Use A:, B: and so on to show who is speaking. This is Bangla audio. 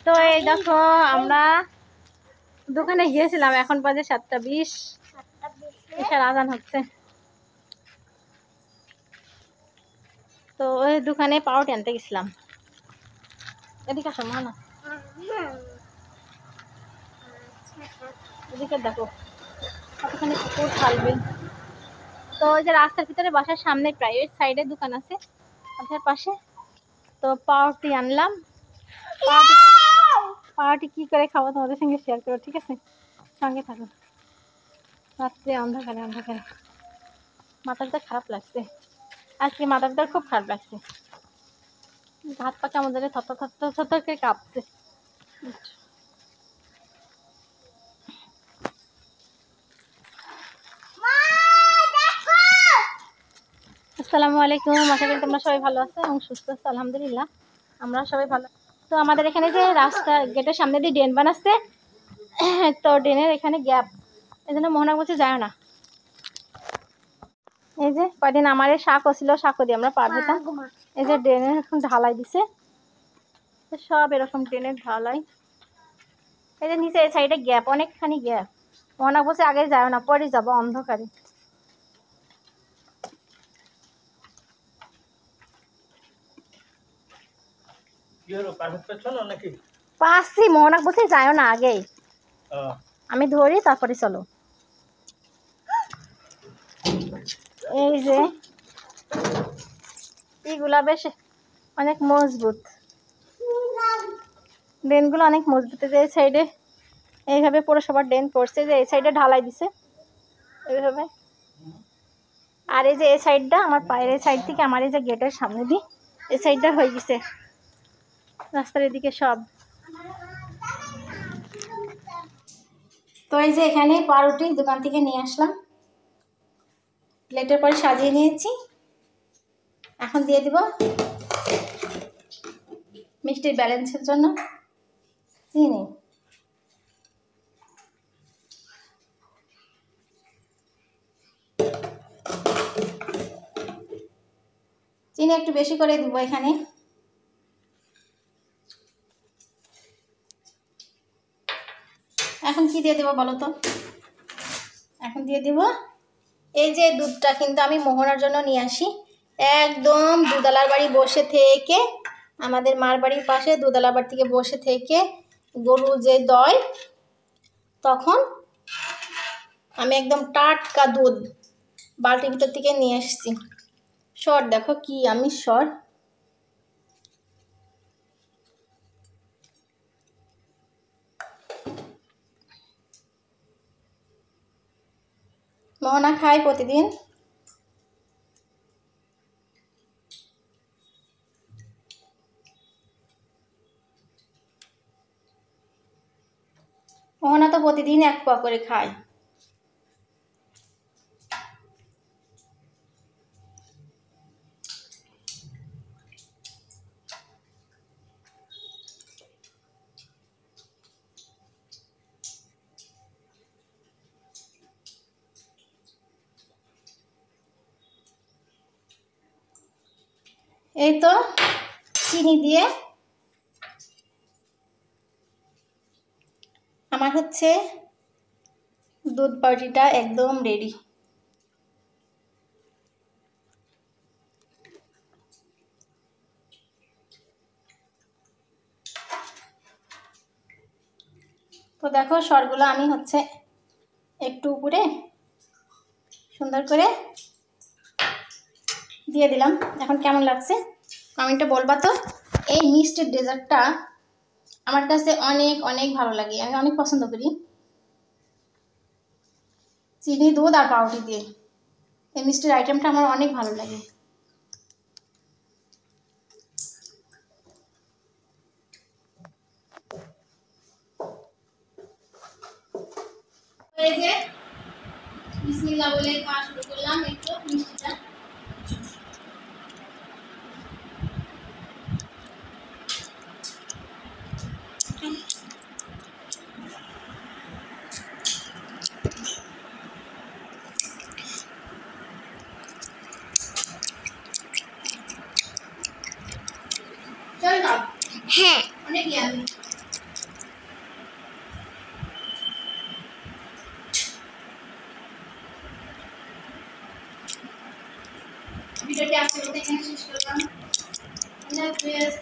A: তো এই দেখো আমরা দোকানে গিয়েছিলাম, এখন বাজে 7:20, ঈশার আজান হচ্ছে। তো ওই দোকানে পাউরুটি আনতে গেছিলাম। এদিকে আসো না, এদিকে দেখো কতখানি কুকুর খালবে। তো ওই যে রাস্তার ভিতরে বাসার সামনে প্রাইভেট সাইডে দোকান আছে বাসার পাশে। তো পাউরুটি আনলাম। পাউরুটি কি করে খাবো তোমাদের সঙ্গে শেয়ার করো, ঠিক আছে? সঙ্গে থাকো। রাত্রে অন্ধকারে অন্ধকারে মাথাটা খারাপ লাগছে, আজকে মাথাটা খুব খারাপ লাগছে। হাত পা কেমন ধরে থর থর থর থর করে কাঁপছে। আসসালামু আলাইকুম, আশা করি তোমরা সবাই ভালো আছো এবং সুস্থ আছো। আলহামদুলিল্লাহ আমরা সবাই ভালো। তো আমাদের এখানে যে রাস্তা গেটের সামনে দিয়ে ড্রেন বানাচ্ছে, তো ড্রেনের এখানে গ্যাপ, এই জন্য মোহনা বলছে যায় না। এই যে কয়দিন আমার শাকও ছিল, শাকও দিয়ে আমরা পার হতাম। এই যে ড্রেনের এখন ঢালাই দিছে, সব এরকম ড্রেনের ঢালাই। এই যে নিচে এই সাইডে গ্যাপ, অনেকখানি গ্যাপ। মোহনা বলছে আগে যায় না, পরে যাবো অন্ধকারে। পাচ্ছি, মোহনা বলছে যায় না আগেই, আমি ধরি তারপরে চলো। এই যে এইগুলা বেশ অনেক মজবুত, ড্রেনগুলো অনেক মজবুত। যে এই সাইডে এইভাবে পৌরসভার ড্রেন করছে, যে এই সাইডে ঢালাই দিছে এইভাবে। আর এই যে এই সাইডটা আমার পায়ের এই সাইড থেকে আমার এই যে গেটের সামনে দিয়ে এই সাইডটা হয়ে গেছে রাস্তার এদিকে সব। তো এই যে এখানে পাউরুটি দোকান থেকে নিয়ে আসলাম, প্লেটের পরে সাজিয়ে নিয়েছি। এখন দিয়ে দিব মিষ্টির ব্যালেন্সের জন্য চিনি। চিনি একটু বেশি করে দিব এখানে। এখন কি দিয়ে দেবো বলো তো? এখন দিয়ে দিব এই যে দুধটা, কিন্তু আমি মোহনার জন্য নিয়ে আসি একদম দুধালার বাড়ি বসে থেকে, আমাদের মার বাড়ির পাশে দুধালার বাড়ি থেকে বসে থেকে গরু যে দয়, তখন আমি একদম টাটকা দুধ বালতির ভিতর থেকে নিয়ে এসেছি। সর দেখো কি আমি সর। মোহনা খায় প্রতিদিন। মোহনা তো প্রতিদিন 1 পোয়া করে খায়। এই তো চিনি দিয়ে আমার হচ্ছে দুধ পাউরুটিটা একদম রেডি। তো দেখো সরগুলো আমি হচ্ছে একটু উপরে সুন্দর করে দিয়ে দিলাম। এখন কেমন লাগছে কমেন্টে বলবা তো। এই মিষ্টির ডেজার্টটা আমার কাছে অনেক অনেক ভালো লাগে, আমি অনেক পছন্দ করি। চিনি দুধ আর পাউরুটি দিয়ে এই মিষ্টির আইটেমটা আমার অনেক ভালো লাগে। এই যে বিসমিল্লাহ বলে খাওয়া শুরু করলাম একটু মিষ্টিটা। হ্যাঁ অনেক ইয়ামি। ভিডিওটি আজকের মতো এখানে শেষ করলাম। আল্লাহ হাফেজ।